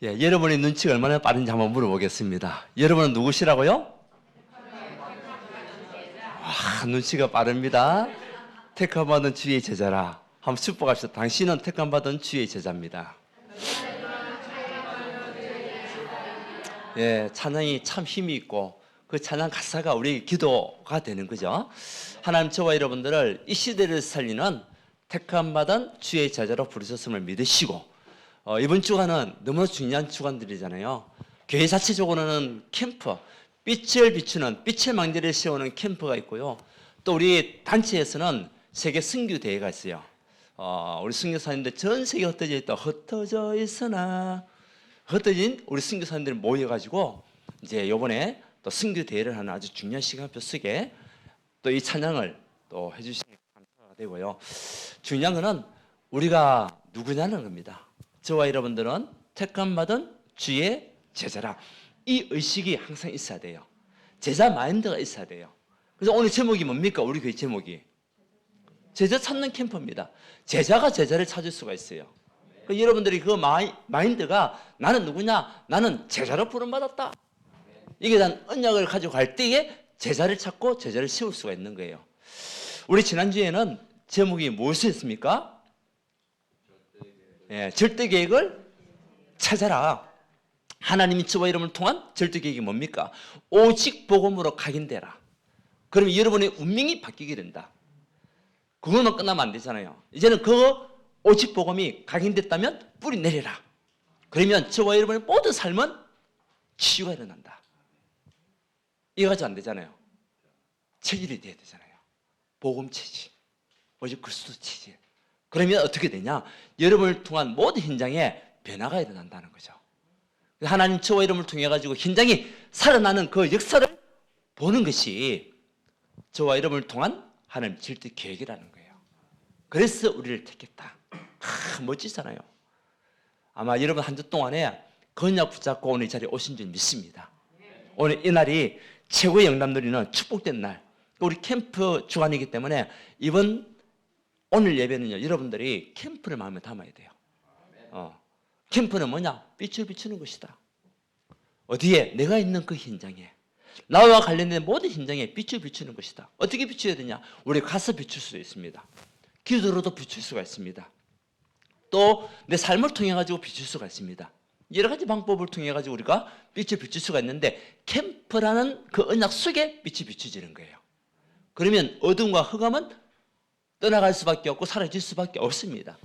예, 여러분의 눈치가 얼마나 빠른지 한번 물어보겠습니다. 여러분은 누구시라고요? 와, 눈치가 빠릅니다. 택함받은 주의 제자라. 한번 축복합시다. 당신은 택함받은 주의 제자입니다. 예, 찬양이 참 힘이 있고 그 찬양 가사가 우리 기도가 되는 거죠. 하나님 저와 여러분들을 이 시대를 살리는 택함받은 주의 제자로 부르셨음을 믿으시고 이번 주간은 너무나 중요한 주간들이잖아요. 교회 자체적으로는 캠프, 빛을 비추는 빛의 망대를 세우는 캠프가 있고요. 또 우리 단체에서는 세계 승규 대회가 있어요. 우리 승교사님들 전 세계 흩어져 있다. 흩어져 있으나 흩어진 우리 승교사님들이 모여가지고 이제 이번에 또 승규 대회를 하는 아주 중요한 시간표 속에 또 이 찬양을 또 해주시니 감사가 되고요. 중요한 거는 우리가 누구냐는 겁니다. 저와 여러분들은 택함받은 주의 제자라. 이 의식이 항상 있어야 돼요. 제자 마인드가 있어야 돼요. 그래서 오늘 제목이 뭡니까? 우리 교회 제목이 제자 찾는 캠프입니다. 제자가 제자를 찾을 수가 있어요. 그러니까 여러분들이 그 마인드가 나는 누구냐? 나는 제자로 부름받았다. 이게 난 언약을 가지고 갈 때에 제자를 찾고 제자를 세울 수가 있는 거예요. 우리 지난주에는 제목이 무엇이었습니까? 예, 절대 계획을 찾아라. 하나님이 저와 여러분을 통한 절대 계획이 뭡니까? 오직 복음으로 각인되라. 그러면 여러분의 운명이 바뀌게 된다. 그것만 끝나면 안 되잖아요. 이제는 그 오직 복음이 각인됐다면 뿌리 내려라. 그러면 저와 여러분의 모든 삶은 치유가 일어난다. 이거 가지고 안 되잖아요. 체질이 돼야 되잖아요. 복음 체질, 오직 그리스도 체질. 그러면 어떻게 되냐? 여러분을 통한 모든 현장에 변화가 일어난다는 거죠. 하나님 저와 여러분을 통해 가지고 현장이 살아나는 그 역사를 보는 것이 저와 여러분을 통한 하나님 절대 계획이라는 거예요. 그래서 우리를 택했다. 멋지잖아요. 아마 여러분 한 주 동안에 건약 붙잡고 오늘 이 자리에 오신 줄 믿습니다. 오늘 이 날이 최고의 영남 누리는 축복된 날. 우리 캠프 주간이기 때문에 오늘 예배는요, 여러분들이 캠프를 마음에 담아야 돼요. 캠프는 뭐냐? 빛을 비추는 것이다. 어디에? 내가 있는 그 현장에. 나와 관련된 모든 현장에 빛을 비추는 것이다. 어떻게 비춰야 되냐? 우리 가서 비출 수 있습니다. 기도로도 비출 수가 있습니다. 또 내 삶을 통해 가지고 비출 수가 있습니다. 여러 가지 방법을 통해 가지고 우리가 빛을 비출 수가 있는데 캠프라는 그 언약 속에 빛이 비춰지는 거예요. 그러면 어둠과 흑암은 떠나갈 수밖에 없고 사라질 수밖에 없습니다.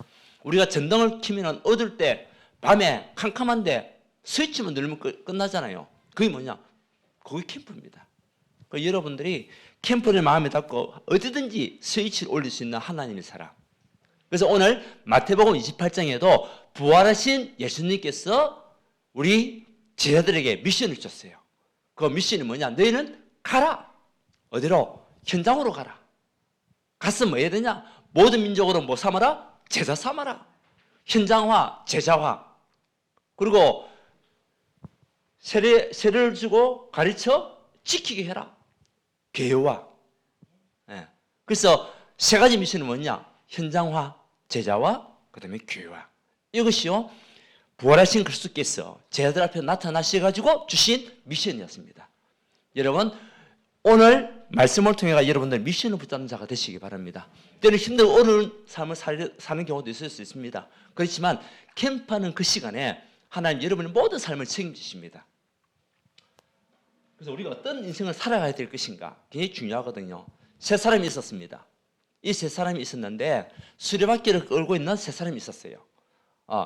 우리가 전등을 켜면 어두울 때 밤에 캄캄한데 스위치만 누르면 끝나잖아요. 그게 뭐냐? 그게 캠프입니다. 여러분들이 캠프를 마음에 담고 어디든지 스위치를 올릴 수 있는 하나님의 사람. 그래서 오늘 마태복음 28장에도 부활하신 예수님께서 우리 제자들에게 미션을 줬어요. 그 미션이 뭐냐? 너희는 가라. 어디로? 현장으로 가라. 가서 뭐 해야 되냐? 모든 민족으로 뭐 삼아라? 제자 삼아라. 현장화, 제자화. 그리고 세례를 주고 가르쳐 지키게 해라. 교회화. 예. 그래서 세 가지 미션은 뭐냐? 현장화, 제자화, 그 다음에 교회화. 이것이요, 부활하신 그리스도께서 제자들 앞에 나타나셔가지고 주신 미션이었습니다. 여러분, 오늘 말씀을 통해 여러분들 미션을 붙잡는 자가 되시기 바랍니다. 때는 힘들고 어려운 삶을 사는 경우도 있을 수 있습니다. 그렇지만 캠프하는 그 시간에 하나님 여러분의 모든 삶을 책임지십니다. 그래서 우리가 어떤 인생을 살아가야 될 것인가 굉장히 중요하거든요. 세 사람이 있었습니다. 이 세 사람이 있었는데 수레바퀴를 끌고 있는 세 사람이 있었어요.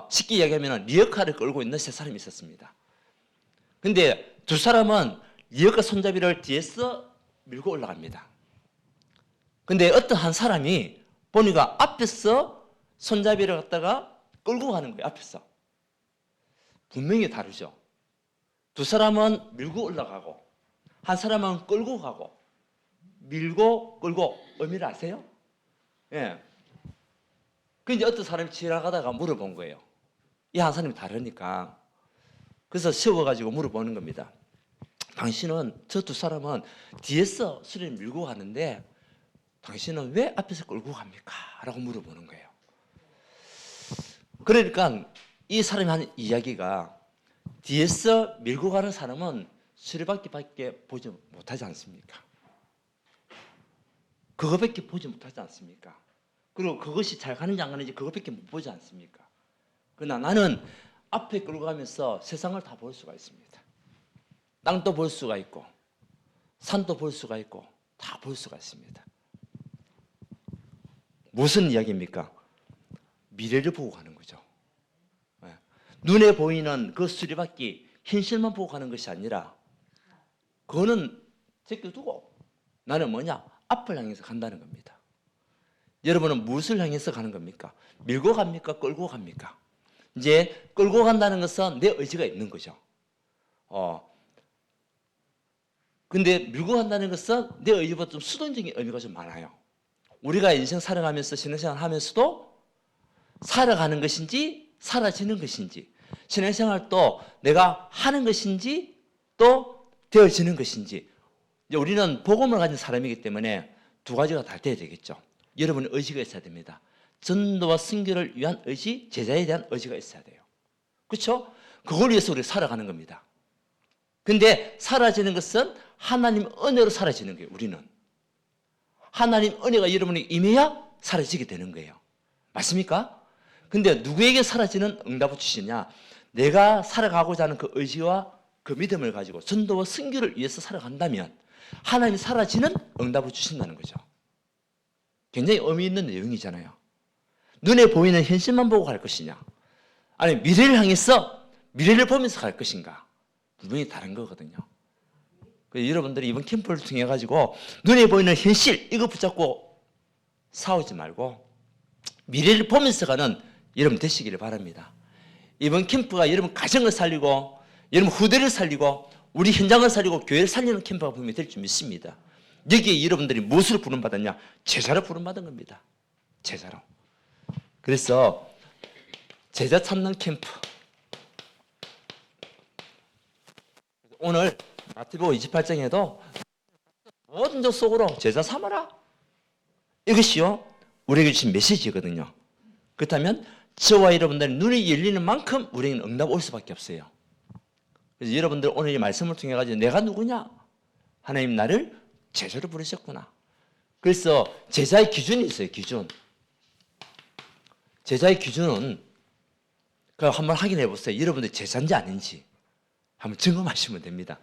쉽게 이야기하면 리어카를 끌고 있는 세 사람이 있었습니다. 근데 두 사람은 리어카 손잡이를 뒤에서 밀고 올라갑니다. 근데 어떤 한 사람이 보니까 앞에서 손잡이를 갖다가 끌고 가는 거예요. 앞에서. 분명히 다르죠. 두 사람은 밀고 올라가고 한 사람은 끌고 가고 밀고 끌고 의미를 아세요? 예. 근데 어떤 사람이 지나가다가 물어본 거예요. 이 한 사람이 다르니까. 그래서 세워가지고 물어보는 겁니다. 당신은, 저 두 사람은 뒤에서 수레를 밀고 가는데 당신은 왜 앞에서 끌고 갑니까? 라고 물어보는 거예요. 그러니까 이 사람이 하는 이야기가 뒤에서 밀고 가는 사람은 수레바퀴밖에 보지 못하지 않습니까? 그거밖에 보지 못하지 않습니까? 그리고 그것이 잘 가는지 안 가는지 그거밖에 못 보지 않습니까? 그러나 나는 앞에 끌고 가면서 세상을 다 볼 수가 있습니다. 땅도 볼 수가 있고 산도 볼 수가 있고 다 볼 수가 있습니다. 무슨 이야기입니까? 미래를 보고 가는 거죠. 눈에 보이는 그 수리바퀴 현실만 보고 가는 것이 아니라 그거는 제껴두고 나는 뭐냐? 앞을 향해서 간다는 겁니다. 여러분은 무엇을 향해서 가는 겁니까? 밀고 갑니까? 끌고 갑니까? 이제 끌고 간다는 것은 내 의지가 있는 거죠. 근데 밀고 간다는 것은 내 의지보다 좀 수동적인 의미가 좀 많아요. 우리가 인생 살아가면서 신앙생활 하면서도 살아가는 것인지 사라지는 것인지 신앙생활도 내가 하는 것인지 또 되어지는 것인지 우리는 복음을 가진 사람이기 때문에 두 가지가 다 돼야 되겠죠. 여러분의 의지가 있어야 됩니다. 전도와 선교를 위한 의지, 제자에 대한 의지가 있어야 돼요. 그렇죠? 그걸 위해서 우리가 살아가는 겁니다. 근데 사라지는 것은 하나님 은혜로 사라지는 거예요. 우리는 하나님 은혜가 여러분에게 임해야 사라지게 되는 거예요. 맞습니까? 근데 누구에게 사라지는 응답을 주시냐? 내가 살아가고자 하는 그 의지와 그 믿음을 가지고 전도와 선교를 위해서 살아간다면 하나님이 사라지는 응답을 주신다는 거죠. 굉장히 의미 있는 내용이잖아요. 눈에 보이는 현실만 보고 갈 것이냐? 아니 미래를 향해서 미래를 보면서 갈 것인가? 분명히 다른 거거든요. 여러분들이 이번 캠프를 통해 가지고 눈에 보이는 현실 이거 붙잡고 싸우지 말고 미래를 보면서 가는 여러분 되시기를 바랍니다. 이번 캠프가 여러분 가정을 살리고 여러분 후대를 살리고 우리 현장을 살리고 교회를 살리는 캠프가 분명히 될 줄 믿습니다. 여기에 여러분들이 무엇을 부름받았냐? 제자로 부름받은 겁니다. 제자로. 그래서 제자 찾는 캠프. 오늘 마태복음 28장에도 모든 적 속으로 제자 삼아라. 이것이요 우리에게 주신 메시지거든요. 그렇다면 저와 여러분들의 눈이 열리는 만큼 우리에게는 응답 올 수밖에 없어요. 그래서 여러분들 오늘 이 말씀을 통해 가지고 내가 누구냐? 하나님 나를 제자로 부르셨구나. 그래서 제자의 기준이 있어요. 기준. 제자의 기준은 그럼 한번 확인해 보세요. 여러분들 제자인지 아닌지 한번 점검하시면 됩니다.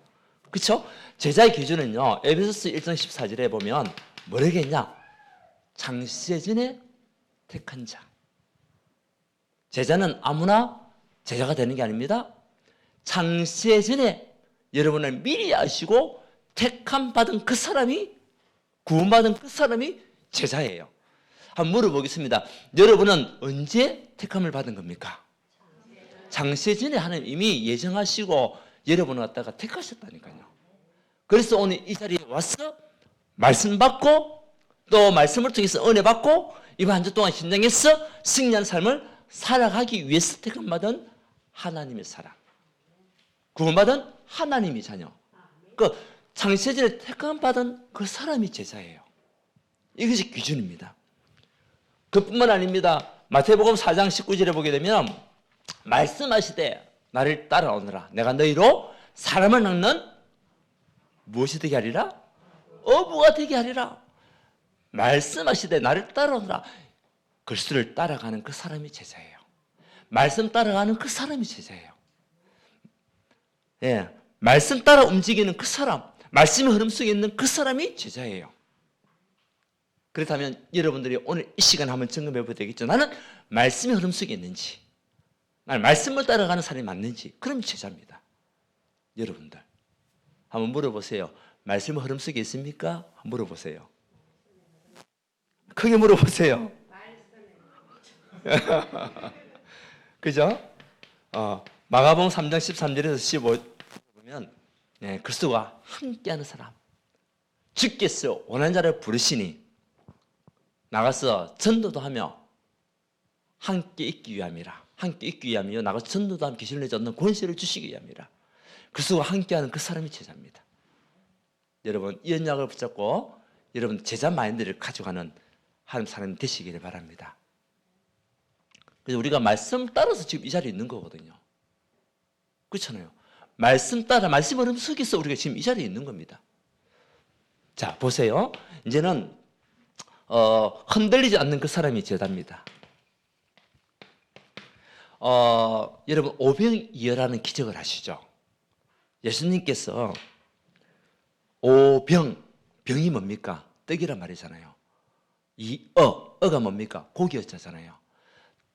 그렇죠? 제자의 기준은요. 에베소서 1장 14절에 보면 뭐라고 했냐? 창세 전에 택한 자. 제자는 아무나 제자가 되는 게 아닙니다. 창세 전에 여러분을 미리 아시고 택함 받은 그 사람이 구원받은 그 사람이 제자예요. 한번 물어보겠습니다. 여러분은 언제 택함을 받은 겁니까? 창세 전에 하나님 이미 예정하시고 여러분을 갖다가 택하셨다니까요. 그래서 오늘 이 자리에 와서 말씀 받고 또 말씀을 통해서 은혜 받고 이번 한 주 동안 현장에서 승리한 삶을 살아가기 위해서 택함받은 하나님의 사람, 구원받은 하나님의 자녀. 그 창세전에 택함받은 그 사람이 제자예요. 이것이 기준입니다. 그뿐만 아닙니다. 마태복음 4장 19절에 보게 되면 말씀하시되 나를 따라오너라. 내가 너희로 사람을 낚는 무엇이 되게 하리라? 어부가 되게 하리라. 말씀하시되 나를 따라오너라. 글씨를 따라가는 그 사람이 제자예요. 말씀 따라가는 그 사람이 제자예요. 예, 말씀 따라 움직이는 그 사람, 말씀의 흐름 속에 있는 그 사람이 제자예요. 그렇다면 여러분들이 오늘 이 시간 한번 점검해 보셔야 되겠죠. 나는 말씀의 흐름 속에 있는지, 나는 말씀을 따라가는 사람이 맞는지, 그럼 제자입니다. 여러분들 한번 물어보세요. 말씀의 흐름 속에 있습니까? 물어보세요. 크게 물어보세요. 그죠? 마가복음 3장 13절에서 15 보면 그리스도와 함께하는 사람, 주께서 원하는 자를 부르시니 나가서 전도도 하며 함께 있기 위함이라. 함께 있기 위함이요 나가서 전도도 하며 계시를 내지 않는 권세를 주시기 위함이라. 그리스도와 함께하는 그 사람이 제자입니다. 여러분 이 언약을 붙잡고 여러분 제자 마인드를 가져가는 하나님 사람이 되시기를 바랍니다. 그래서 우리가 말씀 따라서 지금 이 자리에 있는 거거든요. 그렇잖아요. 말씀 따라 말씀 흐름 속에서 우리가 지금 이 자리에 있는 겁니다. 자, 보세요. 이제는 흔들리지 않는 그 사람이 제자입니다. 여러분 오병이어라는 기적을 아시죠? 예수님께서 병이 뭡니까? 떡이란 말이잖아요. 이 어가 뭡니까? 고기였잖아요.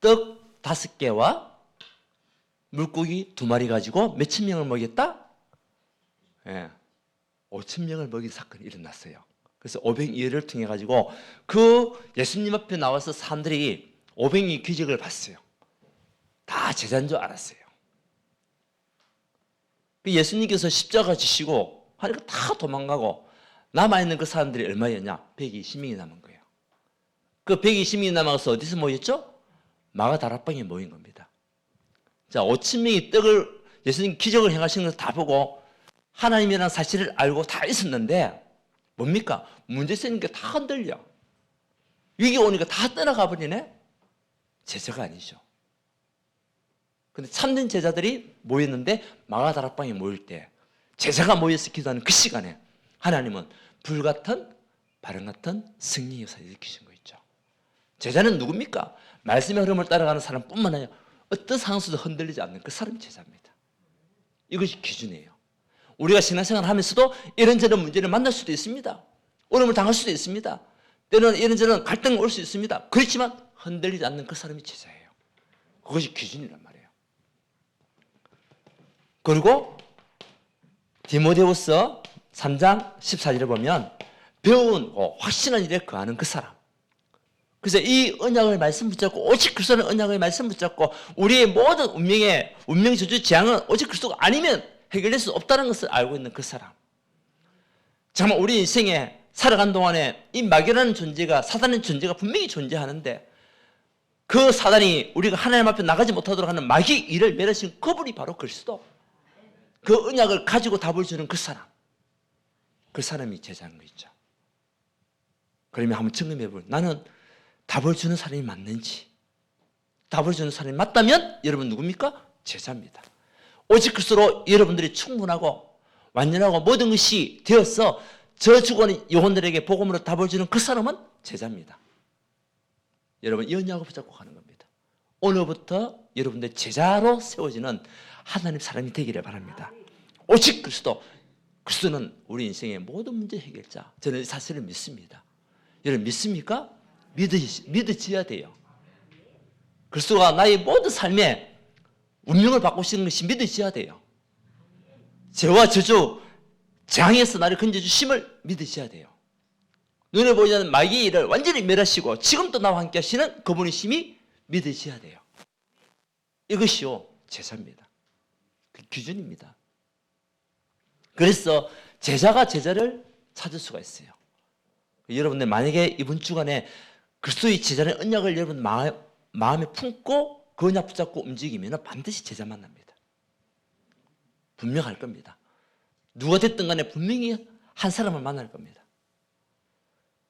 떡 5개와 물고기 2마리 가지고 몇천 명을 먹였다? 예, 5천 명을 먹인 사건이 일어났어요. 그래서 오병이어를 통해 가지고 그 예수님 앞에 나와서 사람들이 오병이 기적을 봤어요. 다 제자인 줄 알았어요. 예수님께서 십자가 지시고 하니까 다 도망가고 남아있는 그 사람들이 얼마였냐? 120명이 남은 거예요. 그 120명이 남아서 어디서 모였죠? 마가다락방에 모인 겁니다. 자, 5천 명이 떡을 예수님 기적을 행하시는 것을 다 보고 하나님이라는 사실을 알고 다 있었는데 뭡니까? 문제 생기니까 다 흔들려. 위기 오니까 다 떠나가 버리네? 제자가 아니죠. 근데 참된 제자들이 모였는데 마가다락방에 모일 때 제자가 모여서 기도하는 그 시간에 하나님은 불같은 바람 같은 승리의 역사를 일으키신 거 있죠. 제자는 누굽니까? 말씀의 흐름을 따라가는 사람뿐만 아니라 어떤 상황에서도 흔들리지 않는 그 사람이 제자입니다. 이것이 기준이에요. 우리가 신앙생활을 하면서도 이런저런 문제를 만날 수도 있습니다. 어려움을 당할 수도 있습니다. 때로는 이런저런 갈등이 올 수 있습니다. 그렇지만 흔들리지 않는 그 사람이 제자예요. 그것이 기준이란 말이에요. 그리고 디모데후서 3장 14절에 보면 배우고 확신한 일에 거하는 그 사람. 그래서 이 언약을 말씀 붙잡고 오직 그리스도는 언약의 말씀 붙잡고 우리의 모든 운명 저주 재앙은 오직 그리스도가 아니면 해결될 수 없다는 것을 알고 있는 그 사람. 정말 우리 인생에 살아간 동안에 이 마귀라는 존재가 사단의 존재가 분명히 존재하는데 그 사단이 우리가 하나님 앞에 나가지 못하도록 하는 마귀 일을 멸하신 그분이 바로 그리스도. 그 언약을 가지고 답을 주는 그 사람. 그 사람이 제자인 거 있죠. 그러면 한번 점검해 보면 나는 답을 주는 사람이 맞는지, 답을 주는 사람이 맞다면 여러분 누굽니까? 제자입니다. 오직 그리스도로 여러분들이 충분하고 완전하고 모든 것이 되어서 저 죽어가는 영혼들에게 복음으로 답을 주는 그 사람은 제자입니다. 여러분 이 언약을 붙잡고 가는 겁니다. 오늘부터 여러분들 제자로 세워지는 하나님 사람이 되기를 바랍니다. 오직 그리스도는 우리 인생의 모든 문제 해결자. 저는 이 사실을 믿습니다. 여러분 믿습니까? 믿어져야 돼요. 그리스도가 나의 모든 삶에 운명을 바꾸시는 것이 믿어져야 돼요. 죄와 저주, 재앙에서 나를 건져주심을 믿으셔야 돼요. 눈에 보이지 않는 마귀의 일을 완전히 멸하시고 지금도 나와 함께 하시는 그분이심이 믿으셔야 돼요. 이것이요 제자입니다. 그 기준입니다. 그래서 제자가 제자를 찾을 수가 있어요. 여러분들 만약에 이번 주간에 그리스도의 제자의 언약을 여러분 마음에 품고 그 언약 붙잡고 움직이면 반드시 제자 만납니다. 분명할 겁니다. 누가 됐든 간에 분명히 한 사람을 만날 겁니다.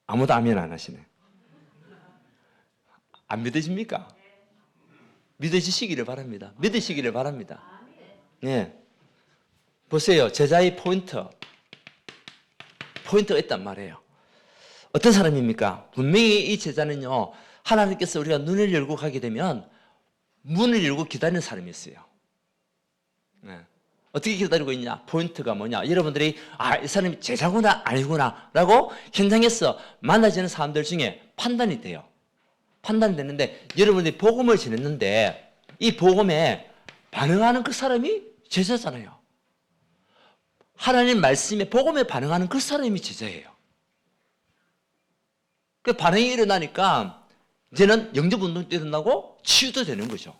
아무도 아멘 안 하시네. 안 믿으십니까? 믿으시기를 바랍니다. 믿으시기를 바랍니다. 네. 보세요. 제자의 포인트가 있단 말이에요. 어떤 사람입니까? 분명히 이 제자는요, 하나님께서 우리가 눈을 열고 가게 되면 문을 열고 기다리는 사람이 있어요. 네. 어떻게 기다리고 있냐? 포인트가 뭐냐? 여러분들이 이 사람이 제자구나 아니구나 라고 현장에서 만나지는 사람들 중에 판단이 돼요. 판단이 되는데 여러분들이 복음을 전했는데 이 복음에 반응하는 그 사람이 제자잖아요. 하나님 말씀에 복음에 반응하는 그 사람이 제자예요. 그 반응이 일어나니까 이제는 영접운동도 일어나고 치유도 되는 거죠.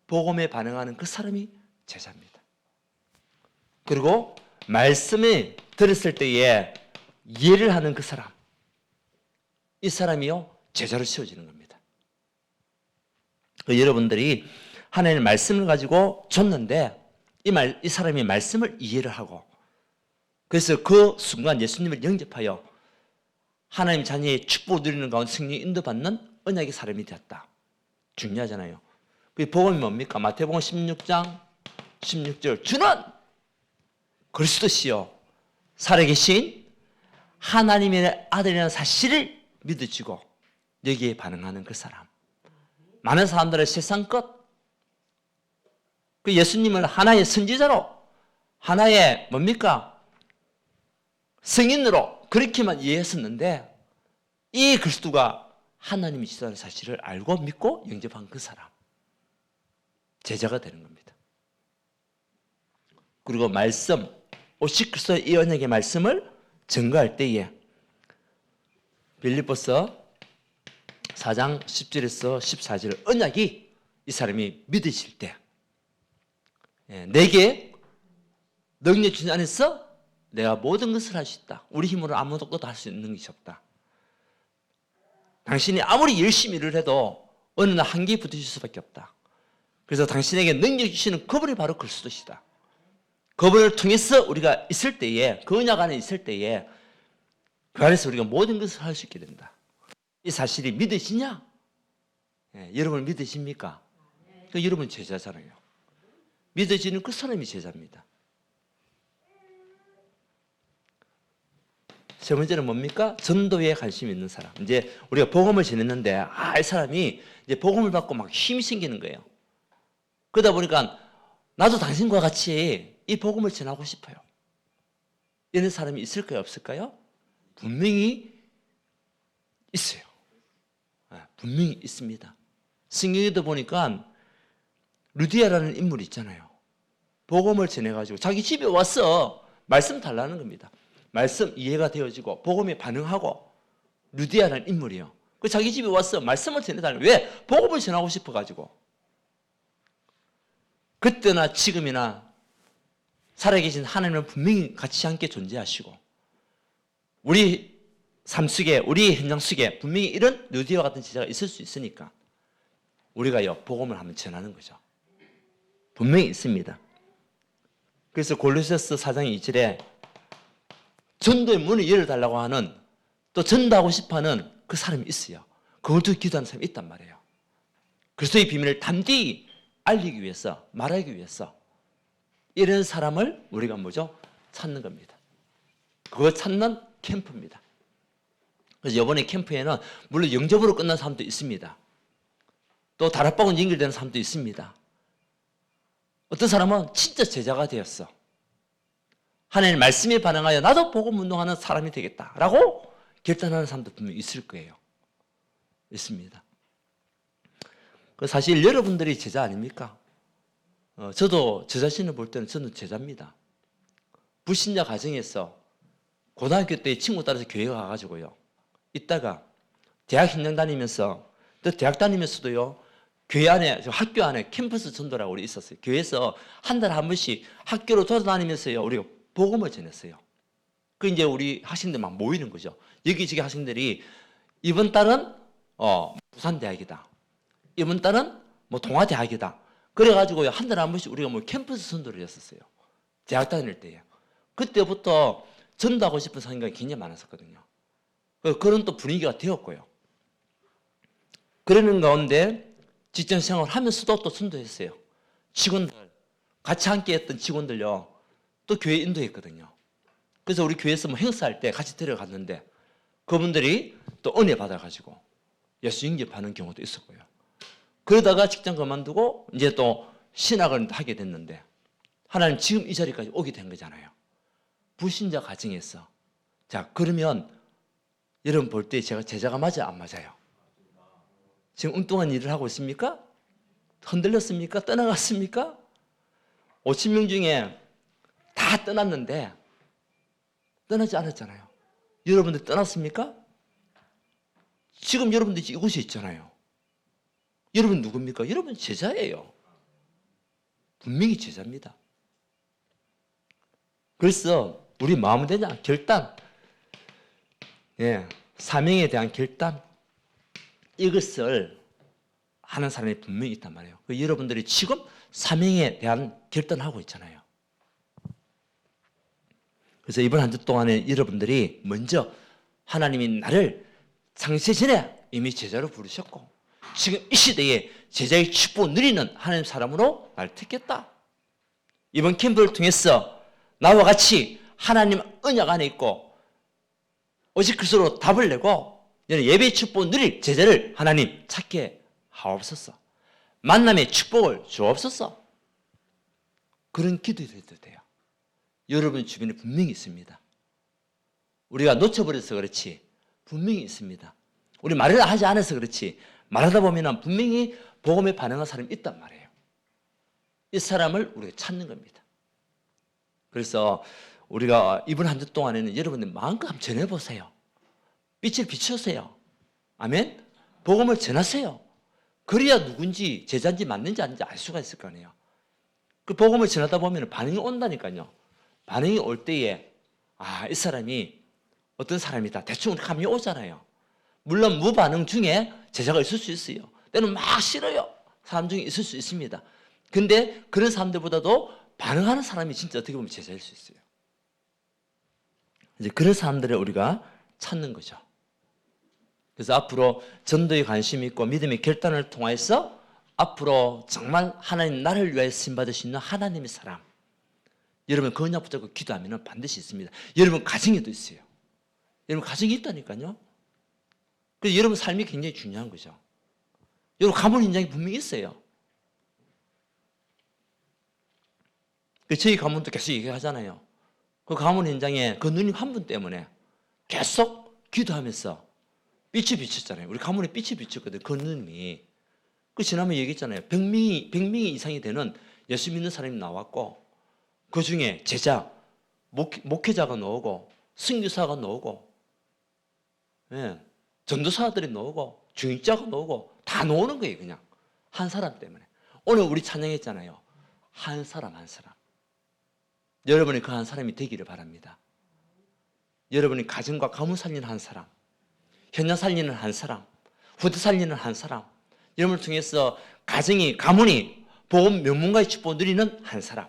복음에 반응하는 그 사람이 제자입니다. 그리고 말씀을 들었을 때에 이해를 하는 그 사람, 이 사람이요 제자로 세워지는 겁니다. 여러분들이 하나님의 말씀을 가지고 줬는데 이 사람이 말씀을 이해를 하고 그래서 그 순간 예수님을 영접하여 하나님 자녀의 축복을 누리는 가운데 승리에 인도받는 언약의 사람이 되었다. 중요하잖아요. 그 복음이 뭡니까? 마태복음 16장 16절 주는 그리스도시요 살아계신 하나님의 아들이라는 사실을 믿어지고 여기에 반응하는 그 사람. 많은 사람들은 세상 것, 그 예수님을 하나의 선지자로, 하나의 뭡니까? 성인으로 그렇게만 이해했었는데 이 그리스도가 하나님이시라는 사실을 알고 믿고 영접한 그 사람, 제자가 되는 겁니다. 그리고 말씀, 오직 그리스도의 이 언약의 말씀을 증거할 때에 빌립보서 4장 10절에서 14절 언약이 이 사람이 믿으실 때 내게 능력 주신 안에서 내가 모든 것을 할 수 있다. 우리 힘으로 아무것도 할 수 있는 것이 없다. 당신이 아무리 열심히 일을 해도 어느 날 한계에 부딪힐 수밖에 없다. 그래서 당신에게 능력 주시는 그분이 바로 그리스도시다. 그분을 통해서 우리가 있을 때에, 그 언약 안에 있을 때에 그 안에서 우리가 모든 것을 할 수 있게 된다. 이 사실이 믿으시냐? 여러분 믿으십니까? 여러분 제자잖아요. 믿어지는 그 사람이 제자입니다. 세 번째는 뭡니까? 전도에 관심이 있는 사람. 이제 우리가 복음을 전했는데 이 사람이 이제 복음을 받고 막 힘이 생기는 거예요. 그러다 보니까 나도 당신과 같이 이 복음을 전하고 싶어요. 이런 사람이 있을까요? 없을까요? 분명히 있어요. 분명히 있습니다. 성경에도 보니까 루디아라는 인물이 있잖아요. 복음을 전해가지고 자기 집에 와서 말씀 달라는 겁니다. 말씀 이해가 되어지고 복음에 반응하고 루디아라는 인물이요. 그 자기 집에 와서 말씀을 전해달라는 거예요. 왜? 복음을 전하고 싶어가지고. 그때나 지금이나 살아계신 하나님은 분명히 같이 함께 존재하시고 우리 삶 속에, 우리 현장 속에 분명히 이런 루디아와 같은 제자가 있을 수 있으니까 우리가요 복음을 한번 전하는 거죠. 분명히 있습니다. 그래서 골로새서 4장 2절에 전도의 문을 열어달라고 하는, 또 전도하고 싶어하는 그 사람이 있어요. 그걸 또 기도하는 사람이 있단 말이에요. 그리스도의 비밀을 담대히 알리기 위해서, 말하기 위해서 이런 사람을 우리가 뭐죠? 찾는 겁니다. 그걸 찾는 캠프입니다. 그래서 이번에 캠프에는 물론 영접으로 끝난 사람도 있습니다. 또 다락방으로 연결되는 사람도 있습니다. 어떤 사람은 진짜 제자가 되었어. 하나님의 말씀에 반응하여 나도 복음 운동하는 사람이 되겠다라고 결단하는 사람도 분명히 있을 거예요. 있습니다. 사실 여러분들이 제자 아닙니까? 저도 저 자신을 볼 때는 저는 제자입니다. 불신자 가정에서 고등학교 때 친구 따라서 교회 가가지고요. 있다가 대학 현장 다니면서, 또 대학 다니면서도요. 교회 안에, 학교 안에 캠퍼스 전도라고 우리 있었어요. 교회에서 한 달에 한 번씩 학교로 돌아다니면서요. 우리가 복음을 전했어요. 그 이제 우리 학생들 막 모이는 거죠. 여기저기 학생들이 이번 달은 부산대학이다. 이번 달은 뭐 동아대학이다. 그래가지고 한 달에 한 번씩 우리가 뭐 캠퍼스 전도를 했었어요. 대학 다닐 때에. 그때부터 전도하고 싶은 생각이 굉장히 많았었거든요. 그런 또 분위기가 되었고요. 그러는 가운데 직장 생활을 하면서도 또 전도했어요. 직원들, 같이 함께 했던 직원들요. 또 교회 인도했거든요. 그래서 우리 교회에서 뭐 행사할 때 같이 데려갔는데 그분들이 또 은혜 받아가지고 예수 영접하는 경우도 있었고요. 그러다가 직장 그만두고 이제 또 신학을 하게 됐는데 하나님 지금 이 자리까지 오게 된 거잖아요. 불신자 가정에서. 자, 그러면 여러분 볼 때 제가 제자가 맞아요? 안 맞아요? 지금 엉뚱한 일을 하고 있습니까? 흔들렸습니까? 떠나갔습니까? 50명 중에 다 떠났는데 떠나지 않았잖아요. 여러분들 떠났습니까? 지금 여러분들 이곳에 있잖아요. 여러분 누굽니까? 여러분 제자예요. 분명히 제자입니다. 그래서 우리 마음에 대한 결단, 사명에 대한 결단, 이것을 하는 사람이 분명히 있단 말이에요. 여러분들이 지금 사명에 대한 결단을 하고 있잖아요. 그래서 이번 한 주 동안에 여러분들이 먼저 하나님이 나를 창세전에 이미 제자로 부르셨고 지금 이 시대에 제자의 축복을 누리는 하나님 사람으로 날 택했다. 이번 캠프를 통해서 나와 같이 하나님 언약 안에 있고 오직 그리스도로 답을 내고 예배의 축복을 누릴 제자를 하나님 찾게 하옵소서. 만남의 축복을 주옵소서. 그런 기도를 해도 돼요. 여러분 주변에 분명히 있습니다. 우리가 놓쳐버려서 그렇지 분명히 있습니다. 우리 말을 하지 않아서 그렇지 말하다 보면 분명히 복음에 반응한 사람이 있단 말이에요. 이 사람을 우리가 찾는 겁니다. 그래서 우리가 이번 한 주 동안에는 여러분들 마음껏 한번 전해보세요. 빛을 비추세요. 아멘? 복음을 전하세요. 그래야 누군지 제자인지 맞는지 아닌지 알 수가 있을 거 아니에요. 그 복음을 전하다 보면 반응이 온다니까요. 반응이 올 때에 이 사람이 어떤 사람이다. 대충 감이 오잖아요. 물론 무반응 중에 제자가 있을 수 있어요. 때는 막 싫어요. 사람 중에 있을 수 있습니다. 근데 그런 사람들보다도 반응하는 사람이 진짜 어떻게 보면 제자일 수 있어요. 이제 그런 사람들을 우리가 찾는 거죠. 그래서 앞으로 전도에 관심이 있고 믿음의 결단을 통해서 앞으로 정말 하나님 나를 위하여 쓰임받을 수 있는 하나님의 사람. 여러분 그 언약 붙잡고 기도하면 반드시 있습니다. 여러분 가정에도 있어요. 여러분 가정이 있다니까요. 그래서 여러분 삶이 굉장히 중요한 거죠. 여러분 가문 현장이 분명히 있어요. 저희 가문도 계속 얘기하잖아요. 그 가문 현장에 그 누님 한 분 때문에 계속 기도하면서 빛이 비쳤잖아요. 우리 가문에 빛이 비쳤거든요. 그 누님이. 그 지난번에 얘기했잖아요. 100명 이상이 되는 예수 믿는 사람이 나왔고 그 중에 제자, 목회자가 나오고 선교사가 나오고 전도사들이 나오고 중직자가 나오고 다 나오는 거예요. 그냥 한 사람 때문에. 오늘 우리 찬양했잖아요. 한 사람 한 사람. 여러분이 그 한 사람이 되기를 바랍니다. 여러분이 가정과 가문 살리는 한 사람, 현장 살리는 한 사람, 후대 살리는 한 사람, 여러분을 통해서 가정이 가문이 복음 명문가의 축복을 누리는 한 사람.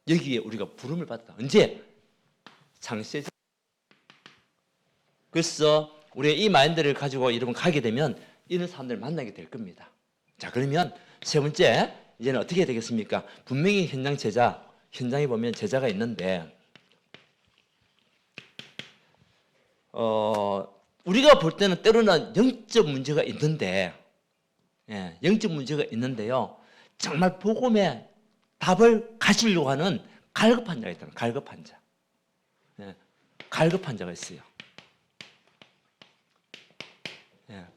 여기에 우리가 부름을 받다. 언제? 창세전. 그래서 우리가 이 마인드를 가지고 여러분 가게 되면 이런 사람들을 만나게 될 겁니다. 자, 그러면 세 번째 이제는 어떻게 해야 되겠습니까? 분명히 현장 제자, 현장에 보면 제자가 있는데 우리가 볼 때는 때로는 영적 문제가 있는데 영적 문제가 있는데요. 정말 복음의 답을 가지려고 하는 갈급한 자가 있다. 갈급한 자. 갈급한 자가 있어요.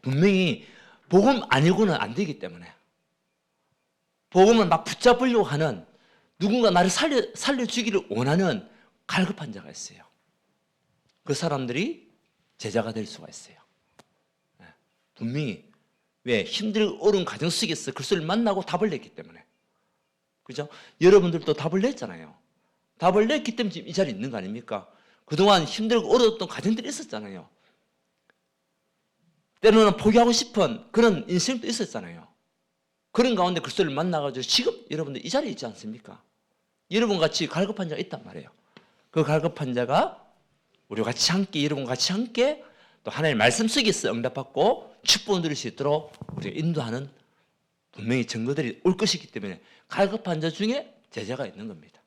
분명히 복음 아니고는 안 되기 때문에 복음을 막 붙잡으려고 하는 누군가 나를 살려주기를 원하는 갈급한 자가 있어요. 그 사람들이 제자가 될 수가 있어요. 분명히 왜 힘들고 어려운 가정 속에서 그리스도를 만나고 답을 냈기 때문에. 그죠? 여러분들도 답을 냈잖아요. 답을 냈기 때문에 지금 이 자리에 있는 거 아닙니까? 그동안 힘들고 어려웠던 가정들이 있었잖아요. 때로는 포기하고 싶은 그런 인생도 있었잖아요. 그런 가운데 그리스도를 만나가지고 지금 여러분들 이 자리에 있지 않습니까? 여러분같이 갈급한 자가 있단 말이에요. 그 갈급한 자가 우리와 같이 함께 여러분 같이 함께 또 하나님의 말씀 속에서 응답받고 축복을 누릴 수 있도록 우리가 인도하는 분명히 증거들이 올 것이기 때문에 갈급한 자 중에 제자가 있는 겁니다.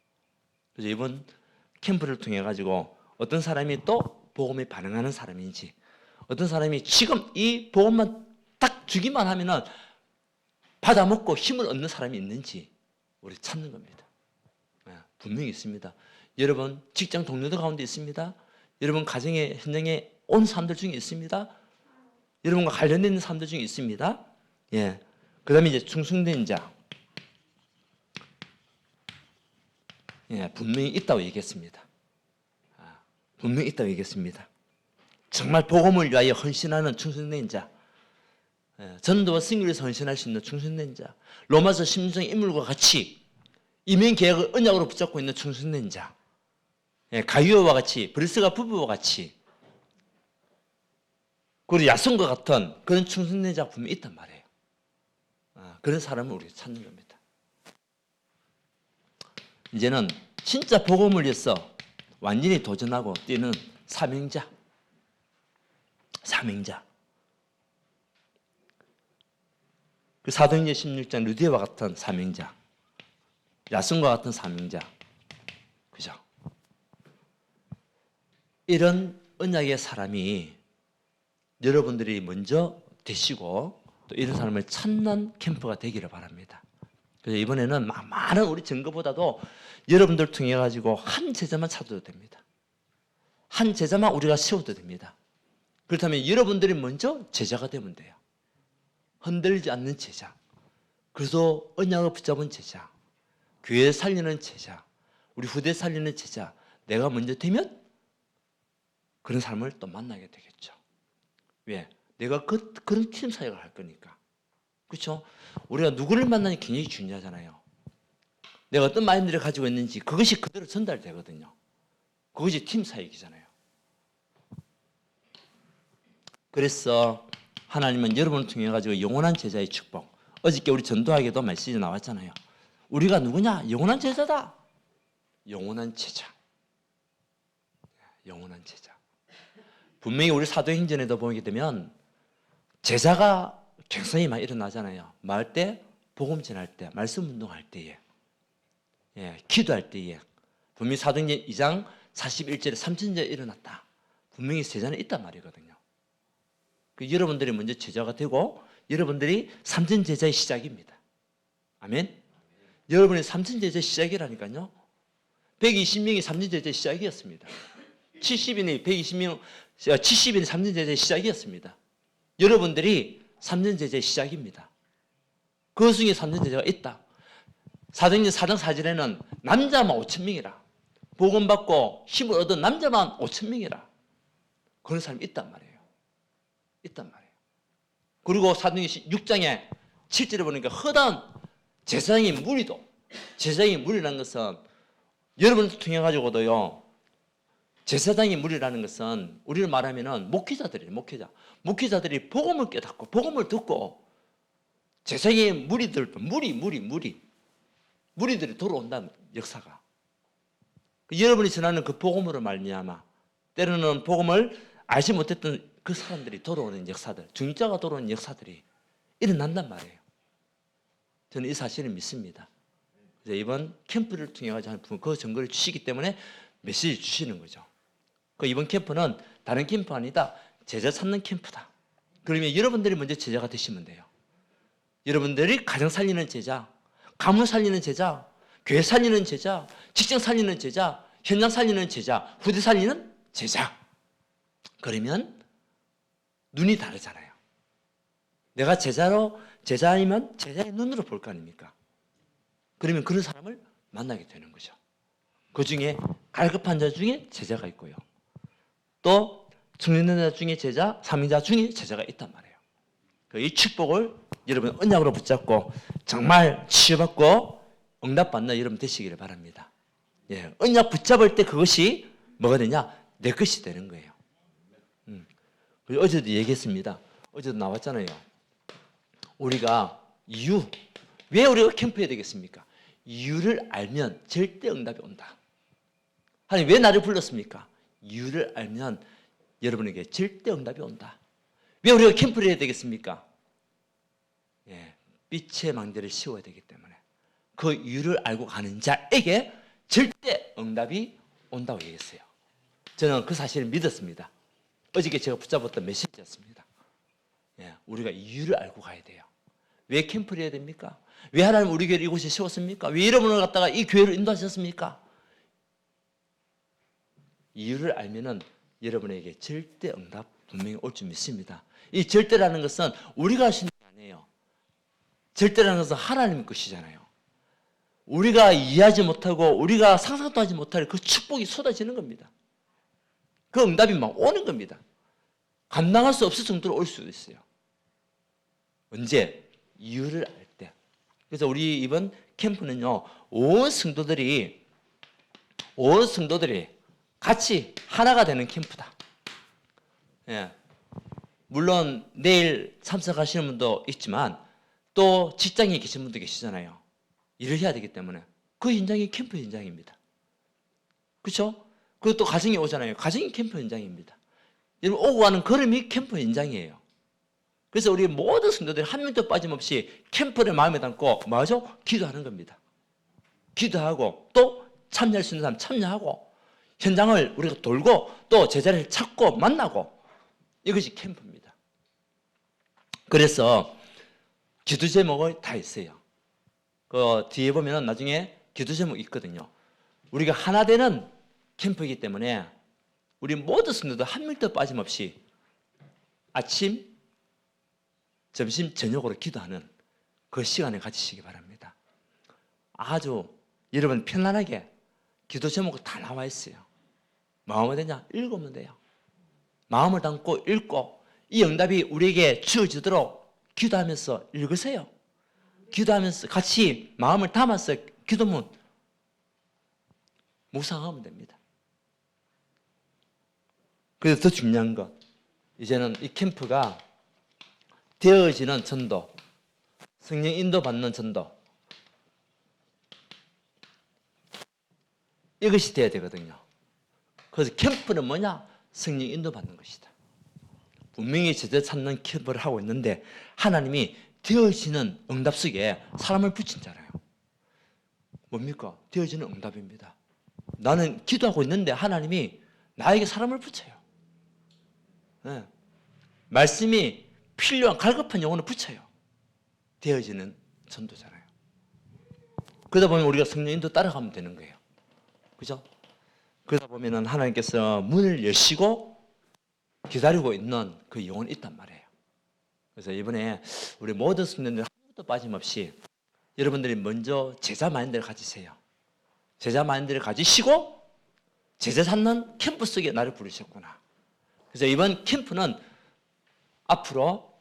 그래서 이번 캠프를 통해 가지고 어떤 사람이 또 복음에 반응하는 사람인지 어떤 사람이 지금 이 복음만 딱 주기만 하면은 받아먹고 힘을 얻는 사람이 있는지 우리 찾는 겁니다. 분명히 있습니다. 여러분 직장 동료들 가운데 있습니다. 여러분 가정의 현장에 온 사람들 중에 있습니다. 여러분과 관련된 사람들 중에 있습니다. 그 다음에 이제 충성된 자. 분명히 있다고 얘기했습니다. 분명히 있다고 얘기했습니다. 정말 복음을 위하여 헌신하는 충성된 자. 전도와 승리에서 헌신할 수 있는 충성된 자. 로마서 16장 인물과 같이 이면 계약을 언약으로 붙잡고 있는 충성된 자. 가이오와 같이 브리스가 부부와 같이 그리고 야손과 같은 그런 충성된 자가 분명히 있단 말이에요. 그런 사람을 우리가 찾는 겁니다. 이제는 진짜 복음을 위해서 완전히 도전하고 뛰는 사명자. 사명자. 그 사도행전 16장 루디아와 같은 사명자. 야순과 같은 사명자. 그죠? 이런 언약의 사람이 여러분들이 먼저 되시고 또 이런 사람을 찾는 캠프가 되기를 바랍니다. 그래서 이번에는 많은 우리 증거보다도 여러분들 통해 가지고 한 제자만 찾아도 됩니다. 한 제자만 우리가 세워도 됩니다. 그렇다면 여러분들이 먼저 제자가 되면 돼요. 흔들리지 않는 제자. 그래서 언약을 붙잡은 제자. 교회 살리는 제자. 우리 후대 살리는 제자. 내가 먼저 되면 그런 사람을 또 만나게 되겠죠. 왜? 내가 그런 팀 사역을 할 거니까. 그렇죠? 우리가 누구를 만나는 게 굉장히 중요하잖아요. 내가 어떤 마인드를 가지고 있는지 그것이 그대로 전달되거든요. 그것이 팀 사역이잖아요. 그래서 하나님은 여러분을 통해 가지고 영원한 제자의 축복. 어저께 우리 전도하게도 메시지 나왔잖아요. 우리가 누구냐? 영원한 제자다. 영원한 제자. 영원한 제자. 분명히 우리 사도행전에도 보게 되면 제자가 굉장히 많이 일어나잖아요. 마을 때, 복음 전할 때, 말씀 운동할 때에, 기도할 때에. 분명히 사도행전 2장 41절에 3천제 일어났다. 분명히 제자는 있단 말이거든요. 여러분들이 먼저 제자가 되고 여러분들이 삼천 제자의 시작입니다. 아멘. 여러분이 삼천 제자의 시작이라니까요. 120명이 삼천 제자의 시작이었습니다. 70인이 삼천 제자의 시작이었습니다. 여러분들이 삼천 제자의 시작입니다. 그 중에 삼천 제자가 있다. 사도행전 4장 4절에는 남자만 5,000명이라. 복음 받고 힘을 얻은 남자만 5,000명이라. 그런 사람이 있단 말이에요. 있단 말이에요. 그리고 사도행전 6장에 7절에 보니까 허다한 제사장의 무리도, 제사장의 무리라는 것은 여러분을 통해 가지고도요. 제사장의 무리라는 것은 우리를 말하면은 목회자들이에요. 목회자들이 복음을 깨닫고 복음을 듣고 제사장의 무리들도 무리들이 돌아온다는 역사가. 여러분이 전하는 그 복음으로 말미암아 때로는 복음을 알지 못했던 그 사람들이 돌아오는 역사들, 중직자가 돌아오는 역사들이 일어난단 말이에요. 저는 이 사실을 믿습니다. 그래서 이번 캠프를 통해 가지고 그 증거를 주시기 때문에 메시지 주시는 거죠. 그 이번 캠프는 다른 캠프 아니다. 제자 찾는 캠프다. 그러면 여러분들이 먼저 제자가 되시면 돼요. 여러분들이 가정 살리는 제자, 가문 살리는 제자, 교회 살리는 제자, 직장 살리는 제자, 현장 살리는 제자, 후대 살리는 제자. 그러면 눈이 다르잖아요. 내가 제자이면 제자의 눈으로 볼 거 아닙니까? 그러면 그런 사람을 만나게 되는 거죠. 그 중에 갈급한 자 중에 제자가 있고요. 또 중년된 자 중에 제자, 사명자 중에 제자가 있단 말이에요. 이 축복을 여러분 언약으로 붙잡고 정말 치유받고 응답받는 여러분 되시기를 바랍니다. 언약 붙잡을 때 그것이 뭐가 되냐? 내 것이 되는 거예요. 어제도 얘기했습니다. 어제도 나왔잖아요. 우리가 왜 우리가 캠프해야 되겠습니까? 이유를 알면 절대 응답이 온다. 하나님 왜 나를 불렀습니까? 이유를 알면 여러분에게 절대 응답이 온다. 왜 우리가 캠프를 해야 되겠습니까? 빛의 망대를 씌워야 되기 때문에 그 이유를 알고 가는 자에게 절대 응답이 온다고 얘기했어요. 저는 그 사실을 믿었습니다. 어저께 제가 붙잡았던 메시지였습니다. 우리가 이유를 알고 가야 돼요. 왜 캠프를 해야 됩니까? 왜 하나님 우리 교회를 이곳에 세웠습니까? 왜 여러분을 갖다가 이 교회를 인도하셨습니까? 이유를 알면은 여러분에게 절대 응답 분명히 올 줄 믿습니다. 이 절대라는 것은 우리가 하시는 게 아니에요. 절대라는 것은 하나님의 것이잖아요. 우리가 이해하지 못하고 우리가 상상도 하지 못할 그 축복이 쏟아지는 겁니다. 그 응답이 막 오는 겁니다. 감당할 수 없을 정도로 올 수도 있어요. 언제? 이유를 알 때. 그래서 우리 이번 캠프는요, 온 성도들이 같이 하나가 되는 캠프다. 물론 내일 참석하시는 분도 있지만 또 직장에 계신 분도 계시잖아요. 일을 해야 되기 때문에 그 현장이 캠프 현장입니다. 그렇죠? 그리고 또 가정이 오잖아요. 가정이 캠프 현장입니다. 여러분 오고 가는 걸음이 캠프 현장이에요. 그래서 우리 모든 성도들이 한 명도 빠짐없이 캠프를 마음에 담고 뭐하죠? 기도하는 겁니다. 기도하고 또 참여할 수 있는 사람 참여하고 현장을 우리가 돌고 또 제자리를 찾고 만나고 이것이 캠프입니다. 그래서 기도 제목을 다 있어요. 그 뒤에 보면 나중에 기도 제목이 있거든요. 우리가 하나 되는 캠프이기 때문에 우리 모든 성도들 한 명도 빠짐없이 아침, 점심, 저녁으로 기도하는 그 시간을 가지시기 바랍니다. 아주 여러분 편안하게 기도 제목이 다 나와 있어요. 마음을 되냐? 읽으면 돼요. 마음을 담고 읽고 이 응답이 우리에게 주어지도록 기도하면서 읽으세요. 기도하면서 같이 마음을 담아서 기도문 묵상하면 됩니다. 그래서 더 중요한 것, 이제는 이 캠프가 되어지는 전도, 성령 인도받는 전도, 이것이 돼야 되거든요. 그래서 캠프는 뭐냐? 성령 인도받는 것이다. 분명히 제자 찾는 캠프를 하고 있는데 하나님이 되어지는 응답 속에 사람을 붙인잖아요. 뭡니까? 되어지는 응답입니다. 나는 기도하고 있는데 하나님이 나에게 사람을 붙여요. 네. 말씀이 필요한 갈급한 영혼을 붙여요. 되어지는 전도잖아요. 그러다 보면 우리가 성령 인도 따라가면 되는 거예요. 그죠? 그러다 보면은 하나님께서 문을 여시고 기다리고 있는 그 영혼이 있단 말이에요. 그래서 이번에 우리 모든 성도들 한 번도 빠짐없이 여러분들이 먼저 제자 마인드를 가지세요. 제자 마인드를 가지시고 제자 찾는 캠프 속에 나를 부르셨구나. 그래서 이번 캠프는 앞으로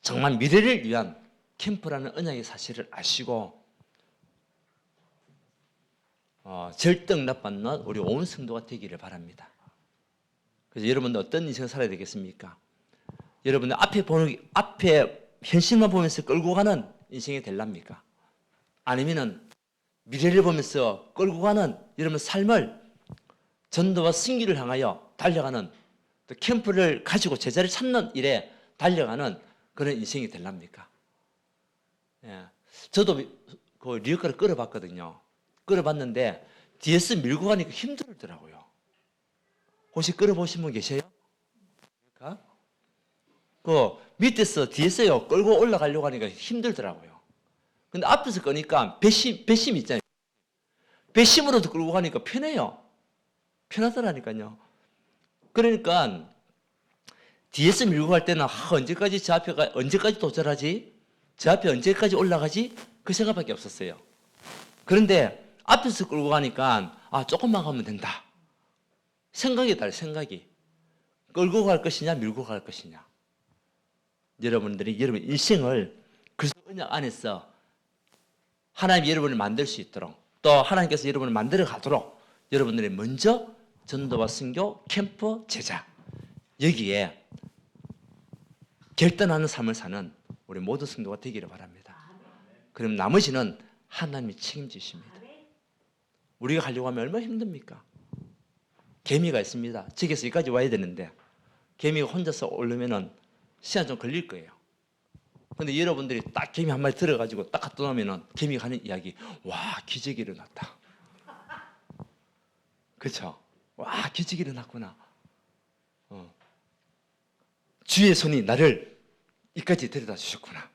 정말 미래를 위한 캠프라는 언약의 사실을 아시고 절대 응답 받는 우리 온 성도가 되기를 바랍니다. 그래서 여러분들 어떤 인생을 살아야 되겠습니까? 여러분들 앞에 현실만 보면서 끌고 가는 인생이 될랍니까? 아니면은 미래를 보면서 끌고 가는 여러분 삶을 전도와 승기를 향하여 달려가는 또 캠프를 가지고 제자를 찾는 일에 달려가는 그런 인생이 될랍니까? 예. 저도 그 리어카를 끌어봤거든요. 끌어봤는데 뒤에서 밀고 가니까 힘들더라고요. 혹시 끌어보신 분 계세요? 그 밑에서 뒤에서요 끌고 올라가려고 하니까 힘들더라고요. 근데 앞에서 끄니까 배심 있잖아요. 배심으로도 끌고 가니까 편해요. 편하더라니까요. 그러니까 뒤에서 밀고 갈 때는 언제까지 저 앞에가 언제까지 도달하지? 저 앞에 언제까지 올라가지? 그 생각밖에 없었어요. 그런데 앞에서 끌고 가니까 조금만 가면 된다. 생각이 달라요. 생각이. 끌고 갈 것이냐 밀고 갈 것이냐. 여러분들이 여러분 인생을 그리스도 언약 안에서 하나님이 여러분을 만들 수 있도록 또 하나님께서 여러분을 만들어 가도록 여러분들이 먼저 전도와 선교, 캠프, 제자 여기에 결단하는 삶을 사는 우리 모든 성도가 되기를 바랍니다. 그럼 나머지는 하나님이 책임지십니다. 우리가 가려고 하면 얼마나 힘듭니까? 개미가 있습니다. 저기서 여기까지 와야 되는데 개미가 혼자서 오려면 시간 좀 걸릴 거예요. 근데 여러분들이 딱 개미 한 마리 들어가지고 딱 갖다 놓으면 개미가 하는 이야기, 와 기적이 일어났다. 그렇죠? 와 기적이 일어났구나. 주의 손이 나를 이까지 데려다 주셨구나.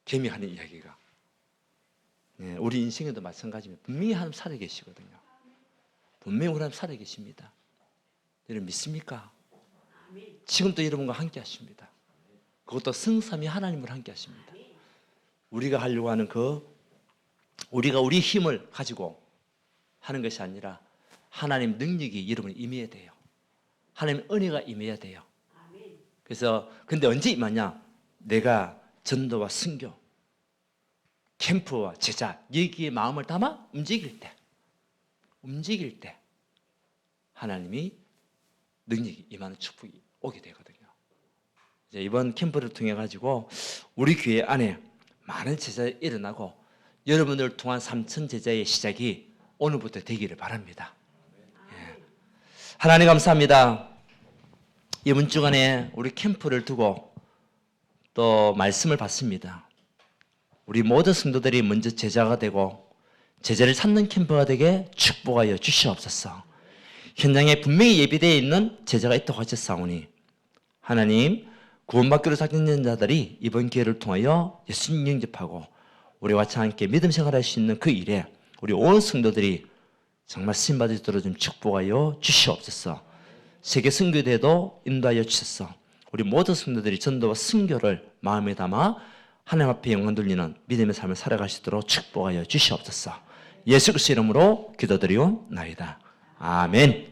개미 하는 이야기가. 네, 우리 인생에도 마찬가지입니다. 분명히 하나님 살아 계시거든요. 분명히 하나님 살아 계십니다. 여러분 믿습니까? 지금도 여러분과 함께 하십니다. 그것도 성삼위 하나님을 함께 하십니다. 우리가 하려고 하는 우리가 우리 힘을 가지고 하는 것이 아니라 하나님 능력이 여러분에 임해야 돼요. 하나님 은혜가 임해야 돼요. 그래서 근데 언제 임하냐? 내가 전도와 선교, 캠프와 제자 여기에 마음을 담아 움직일 때 하나님이 능력이 임하는 축복이 오게 되거든요. 이제 이번 캠프를 통해 가지고 우리 교회 안에 많은 제자가 일어나고 여러분들을 통한 3천 제자의 시작이 오늘부터 되기를 바랍니다. 예. 하나님 감사합니다. 이번 주간에 우리 캠프를 두고 또 말씀을 받습니다. 우리 모든 성도들이 먼저 제자가 되고 제자를 찾는 캠프가 되게 축복하여 주시옵소서. 현장에 분명히 예비되어 있는 제자가 있다고 하셨사오니 하나님, 구원받기로 작정된 자들이 이번 기회를 통하여 예수님 영접하고 우리와 같이 함께 믿음 생활할 수 있는 그 일에 우리 온 성도들이 정말 쓰임받을 수 있도록 좀 축복하여 주시옵소서. 세계 선교대회도 인도하여 주셔서 우리 모든 성도들이 전도와 선교를 마음에 담아 하나님 앞에 영광 돌리는 믿음의 삶을 살아갈 수 있도록 축복하여 주시옵소서. 예수 그리스도 이름으로 기도드리옵나이다. 아멘.